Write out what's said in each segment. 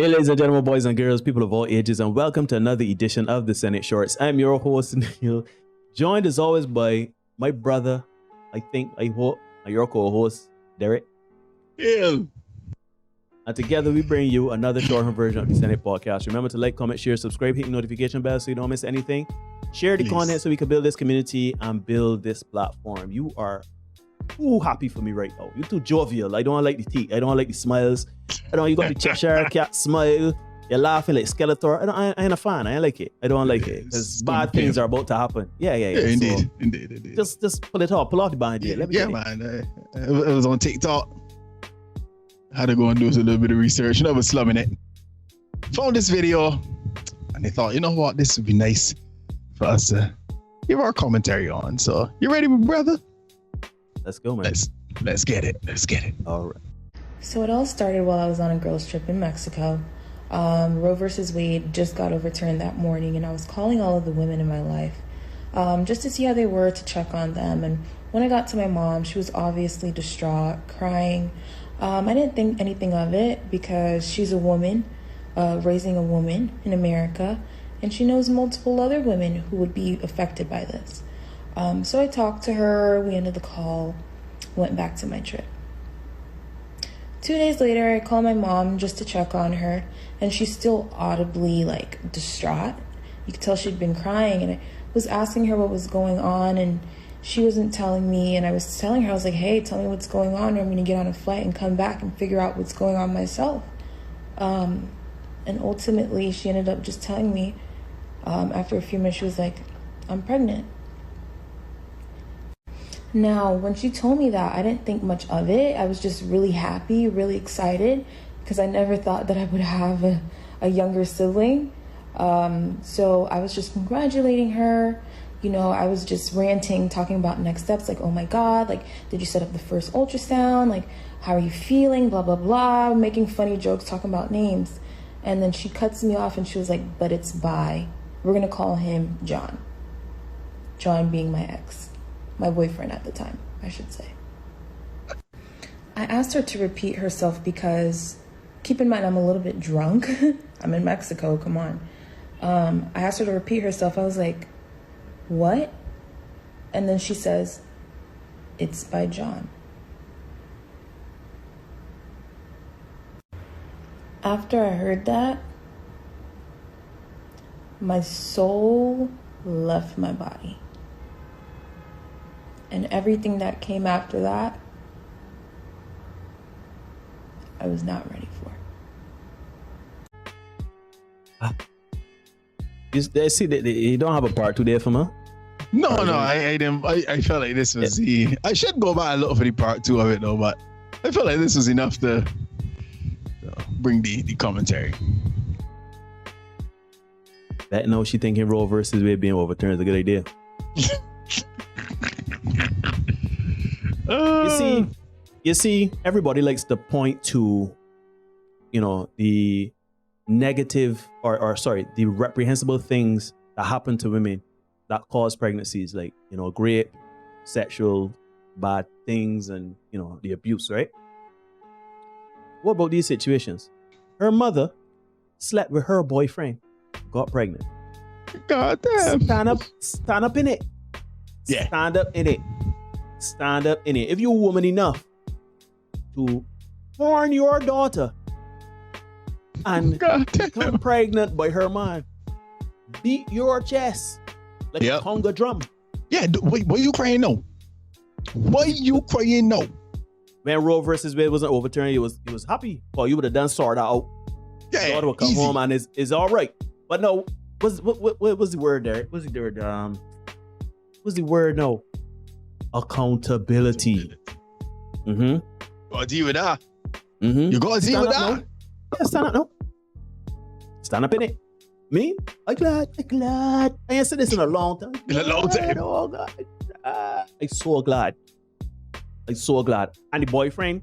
Hey, ladies and gentlemen, boys and girls, people of all ages, and welcome to another edition of the Senate Shorts. I'm your host, Neil, joined as always by my brother, I hope, your co-host, Derek. Yeah. And together we bring you another shortened version of the Senate podcast. Remember to like, comment, share, subscribe, hit the notification bell so you don't miss anything. Share the content so we can build this community and build this platform. You are too happy for me right now. You're too jovial. I don't like the teeth. I don't like the smiles. You got the Cheshire cat smile. You're laughing like Skeletor. I ain't a fan. I ain't like it. I don't like it because bad things are about to happen. Yeah. Indeed. Just pull it off. Pull off the band. Man. It was on TikTok. Had to go and do a little bit of research. I was slumming it. Found this video, and they thought, you know what, this would be nice for us to give our commentary on. So, you ready, brother? Let's go, man. Let's get it. All right. So it all started while I was on a girls' trip in Mexico. Roe versus Wade just got overturned that morning, and I was calling all of the women in my life just to see how they were, to check on them. And when I got to my mom, she was obviously distraught, crying. I didn't think anything of it because she's a woman, raising a woman in America, and she knows multiple other women who would be affected by this. So I talked to her, we ended the call, went back to my trip. 2 days later, I called my mom just to check on her, and she's still audibly distraught. You could tell she'd been crying, and I was asking her what was going on, and she wasn't telling me, and I was telling her, I was like, hey, tell me what's going on, or I'm going to get on a flight and come back and figure out what's going on myself. And ultimately, she ended up just telling me, after a few minutes, she was like, I'm pregnant. Now, when she told me that, I didn't think much of it. I was just really happy, really excited, because I never thought that I would have a younger sibling. So I was just congratulating her. I was just ranting, talking about next steps, like, oh my God, did you set up the first ultrasound? How are you feeling? Blah, blah, blah, making funny jokes, talking about names. And then she cuts me off and she was like, but it's Bi. We're going to call him John. John being my ex. My boyfriend at the time, I should say. I asked her to repeat herself because, keep in mind, I'm a little bit drunk. I'm in Mexico, come on. I asked her to repeat herself. I was like, what? And then she says, it's by John. After I heard that, my soul left my body. And everything that came after that, I was not ready for. You see that you don't have a part 2 there for me? No, I didn't. I felt like this was I should go back and look for the part 2 of it though, but I felt like this was enough to bring the commentary. That no, she thinking Roe versus Wade being overturned is a good idea. You see, everybody likes to point to, the negative the reprehensible things that happen to women that cause pregnancies, rape, sexual bad things, and the abuse, right? What about these situations? Her mother slept with her boyfriend, got pregnant. God damn. Stand up in it. Yeah. Stand up in it. If you're a woman enough to warn your daughter and become pregnant by her man, beat your chest like a conga drum. Yeah, wait, why are you crying now? When Roe versus Wade wasn't overturned, he was happy. Well, you would have done sort out. Yeah, daughter would come home and is all right. But no, what was the word there? What's the word? No. Accountability. Gotta deal with that. You gotta deal with that. Yeah, stand up now. Stand up in it. Me? I'm glad. I ain't said this in a long time. Oh God. I'm so glad. And the boyfriend?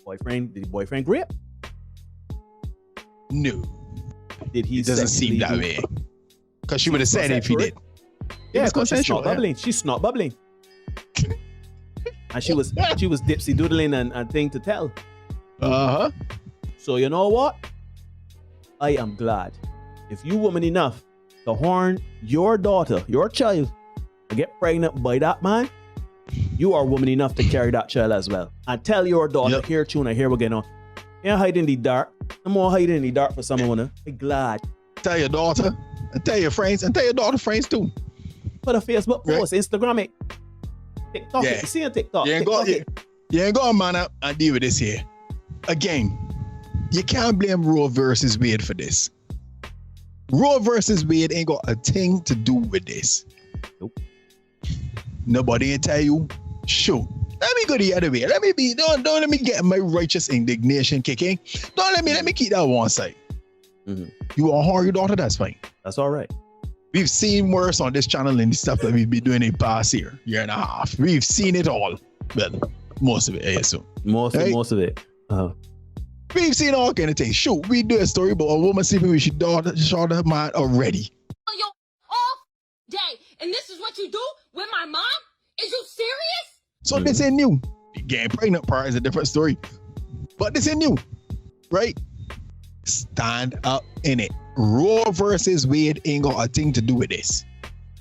Did the boyfriend grip? No. Did he? It doesn't seem that way. Because she would have said it if he did. Yeah, because she's not bubbling. She's not bubbling. And she was dipsy doodling and thing to tell. Uh-huh. So you know what? I am glad. If you woman enough to horn your daughter, your child, to get pregnant by that man, you are woman enough to carry that child as well. And tell your daughter, here tuna, here we're getting on. You're hiding in the dark. I'm more hiding in the dark for someone. I'm glad. Tell your daughter, and tell your friends, and tell your daughter friends too. Put a Facebook post, Instagram it. TikTok it. You see on TikTok. You ain't going man up and deal with this here. Again, you can't blame Roe versus Wade for this. Roe versus Wade ain't got a thing to do with this. Nope. Nobody ain't tell you, shoot. Let me go the other way. Don't let me get my righteous indignation kicking. Let me keep that one side. Mm-hmm. You want to harm your daughter, that's fine. That's all right. We've seen worse on this channel than the stuff that we've been doing in the past year and a half. We've seen it all. Well, most of it, I assume. Most of it. We've seen all kind of things. Shoot, we do a story about a woman sleeping with your daughter, man already. Your off day, and this is what you do with my mom? Is you serious? So this ain't new. Getting pregnant part is a different story. But this ain't new, right? Stand up in it. Roe versus Wade ain't got a thing to do with this.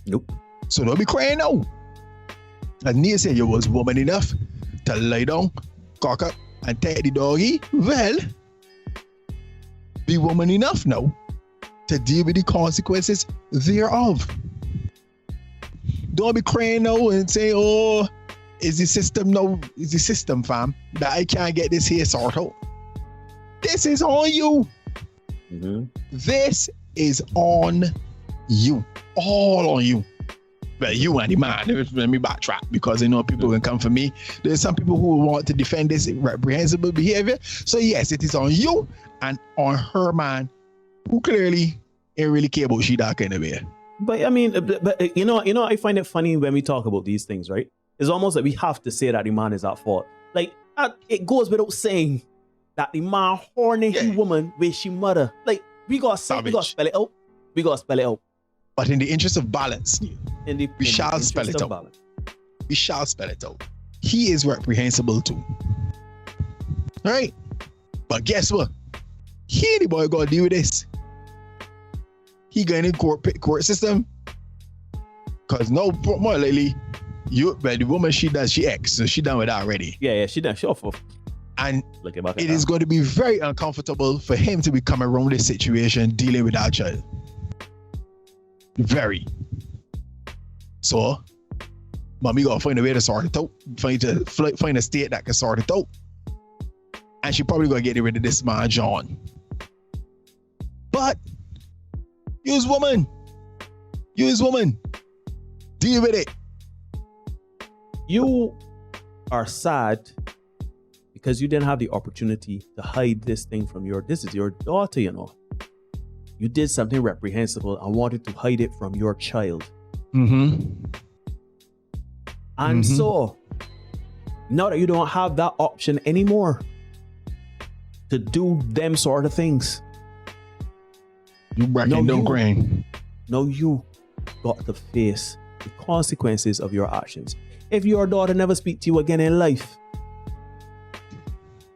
Nope. So don't be crying now. As Nia said, you was woman enough to lie down, cock up, and take the doggy. Well, be woman enough now to deal with the consequences thereof. Don't be crying now and say, oh, is the system, fam, that I can't get this here sorted out. This is on you. Mm-hmm. This is on you. All on you. Well, you and the man. Let me backtrack because I know people can come for me. There's some people who want to defend this reprehensible behavior. So yes, it is on you and on her man, who clearly ain't really care about she that kind of way. But I mean, but you know, I find it funny when we talk about these things, right? It's almost like we have to say that the man is at fault. Like it goes without saying that the man horny woman with she mother. Like we gotta spell it out. We gotta spell it out. But in the interest of balance, we shall spell it out. Balance. We shall spell it out. He is reprehensible too. All right? But guess what? He ain't the boy gotta deal with this. He going in court system. Cause no more lately, the woman she ex, so she done with that already. Yeah, she done. She off. And it is going to be very uncomfortable for him to be coming around this situation dealing with that child. Very. So, mommy gotta find a way to sort it out. Find a state that can sort it out. And she probably gonna get rid of this man, John. But use woman. Deal with it. You are sad because you didn't have the opportunity to hide this thing from this is your daughter, you know. You did something reprehensible and wanted to hide it from your child. Mm-hmm. And so, now that you don't have that option anymore to do them sort of things, you breaking no grain. Now you got to face the consequences of your actions. If your daughter never speaks to you again in life,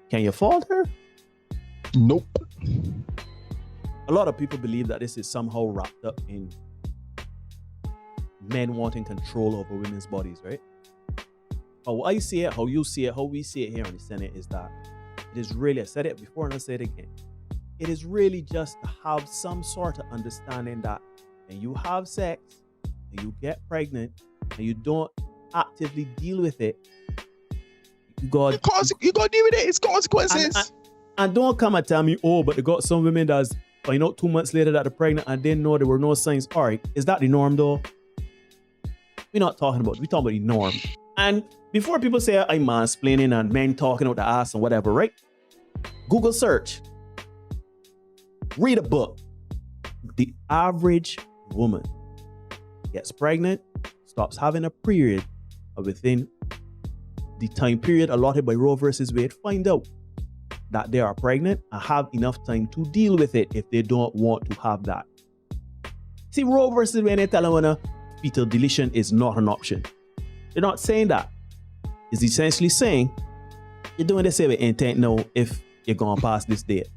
can you fault her? Nope. A lot of people believe that this is somehow wrapped up in men wanting control over women's bodies, right? How I see it, how you see it, how we see it here in the Senate is that it is really, I said it before and I say it again, it is really just to have some sort of understanding that when you have sex and you get pregnant and you don't actively deal with it, you got to deal with it. It's consequences. And don't come and tell me, oh, but they got some women that's find out 2 months later that they're pregnant and didn't know there were no signs. All right, is that the norm though? We're not talking about, we're talking about the norm. And before people say I'm mansplaining and men talking out the ass and whatever, right? Google search. Read a book. The average woman gets pregnant, stops having a period, or within the time period allotted by Roe versus Wade, find out that they are pregnant and have enough time to deal with it if they don't want to have that. See, Roe versus Wade, they tell them fetal deletion is not an option. They're not saying that. It's essentially saying you're doing this with intent now if you're going past this date.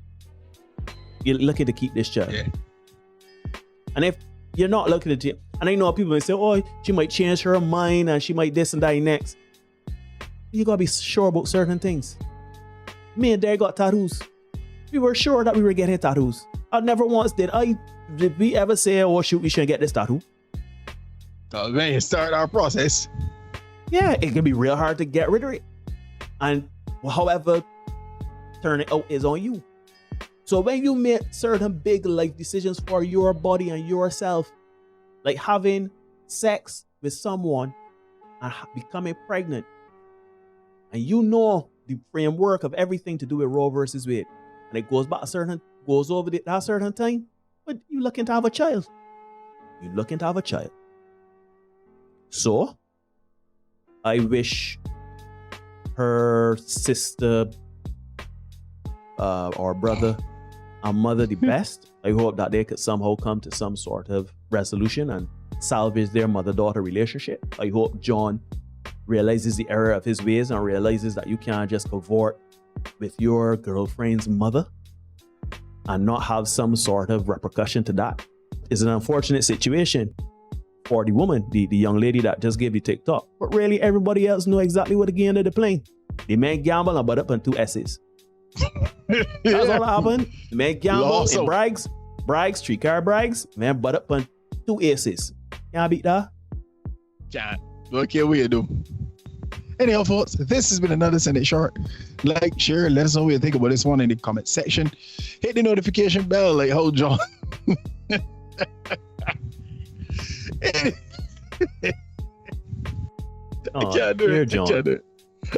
you're looking to keep this child. Yeah. And if you're not looking to, and I know people may say, oh, she might change her mind and she might this and that next. You gotta be sure about certain things. Me and Dad got tattoos. We were sure that we were getting tattoos. I never once did we ever say, oh shoot, we shouldn't get this tattoo. So man, start our process. Yeah, it can be real hard to get rid of it. And however, turn it out is on you. So when you make certain big life decisions for your body and yourself, like having sex with someone and becoming pregnant, and you know the framework of everything to do with Roe versus Wade, and it goes back goes over that certain time, but you looking to have a child. You're looking to have a child. So I wish her sister or brother and mother the best. I hope that they could somehow come to some sort of resolution and salvage their mother-daughter relationship. I hope John realizes the error of his ways and realizes that you can't just cavort with your girlfriend's mother and not have some sort of repercussion to that. It's an unfortunate situation for the woman, the young lady that just gave the TikTok. But really, everybody else know exactly what the game they're playing. The man gamble and butt up on 2 S's. That's all that happened. The man gamble and brags, 3-car brags, man butt up on 2 aces. Can't beat that. Can't. Look here, we do. Anyhow, folks, this has been another Send It Short. Like, share, let us know what you think about this one in the comment section. Hit the notification bell like how John. I can't do it. John.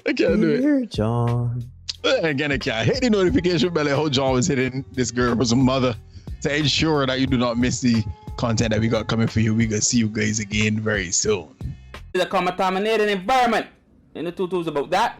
I can't do it. Dear John. Again, I can't. Hit the notification bell like how John was hitting this girl's mother to ensure that you do not miss the content that we got coming for you. We gonna see you guys again very soon. It's a contaminated environment. And the tutu's about that.